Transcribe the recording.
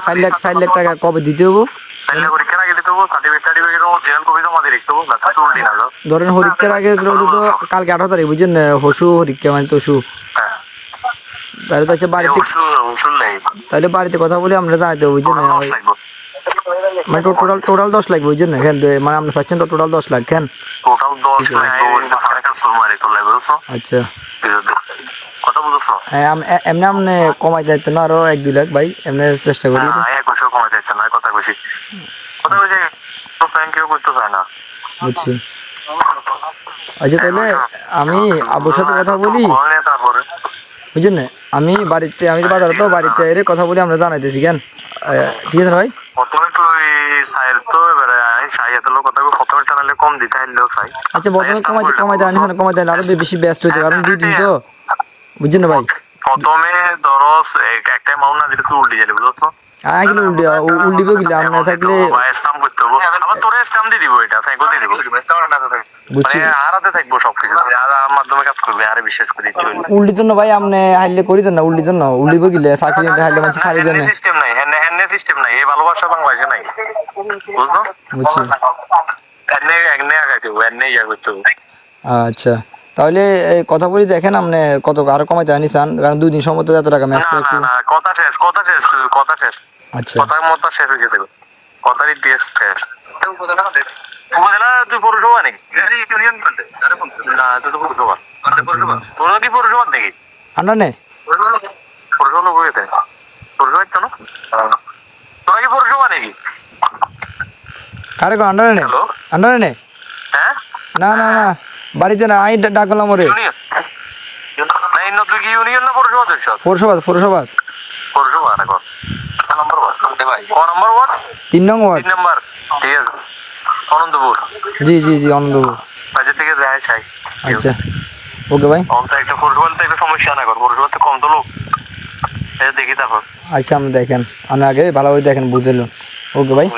4 লাখ টাকা কবে দিতে হবো? ধরেন পরীক্ষার আগে তো কালকে 18 তারিখ বুঝছেন, হসু পরীক্ষা মানে তো তাহলে তো আচ্ছা বাড়িতে, তাহলে বাড়িতে কথা বলে আমরা জানাই দেবো বুঝছেন, মানে টোটাল 10 লাখ বুঝছেন না কেন, মানে আপনি চাচ্ছেন তো টোটাল 10 লাখ কেন? আচ্ছা এমনি আপনি কমাই যাইতেন না আরো 1-2 লাখ ভাই, এমনি চেষ্টা করি। বুঝছি। আচ্ছা তাহলে আমি আবুর সাথে কথা বলি বুঝছেন না, আমি বাজারে তো বাড়িতে এর কথা বলি আমরা জানাইতেছি কেন, ঠিক আছে না ভাই? আচ্ছা বর্তমানে কমাই দেন আরো বেশি ব্যস্ত হইতে, কারণ 2 দিন তো বুঝছেন না ভাই। প্রথমে ধরো একটা মাউন্ট না দিলে তুই উল্টে যাবে বুঝছো? উল্টিবে গেলে আমরা থাকলে স্টাম্প করতে হবে, আবার তোরে স্টাম্প দিয়ে দিব, এটা সাইকো দিয়ে দিব, বুঝছি। হারাতে থাকবো সবকিছু, আর মাধ্যমে কাজ করবে, আরে বিশ্বাস করি উল্টিত না ভাই, আপনি হাইলে করি দেন না, উল্টিত না উল্টিবে গেলে চাকরি হাইলে মানে সারি দেন সিস্টেম নাই, এনে সিস্টেম নাই, এই ভালোবাসা বাংলাদেশে নাই বুঝছো? বুঝছি। আচ্ছা তাহলে কথা বলি দেখেন আপনি কত আরো কমাইতে আনি চান, কারণ 2 দিন সময় তো এত টাকা ম্যাচ করে একটু কথা শেষ আচ্ছা কথার মতো শেষ হয়ে গেছে, কথার ইতিহাস শেষ। উপজেলা তুই পৌরসভা নাকি? না তুই তো পৌরসভা, তোরা কি পৌরসভা দেখি আন্ডা নে পৌরসভা লোক হয়ে দেয়, পৌরসভা তো না, তোরা কি পৌরসভা নাকি? কারে কো আন্ডা নে হ্যাঁ না না না বাড়িতে না, আই ডাকলাম ওরে ইউনিয়ন না পৌরসভা দেখছ? পৌরসভা রাখো নম্বর ওয়ার্ড ভাই, ক নম্বর ওয়ার্ড? 3 নং ওয়ার্ড। 3 নম্বর, ঠিক আছে, আনন্দপুর। জি আনন্দপুর। আচ্ছা ঠিক আছে, যাই চাই। আচ্ছা ওকে ভাই। অন্ত একটা পৌরসভা তো একটা সমস্যা না কর, পৌরসভা তো কম তো লোক, দেখি তারপর। আচ্ছা আপনি দেখেন, আপনি আগে ভালোভাবে দেখেন বুঝলেন। ওকে ভাই।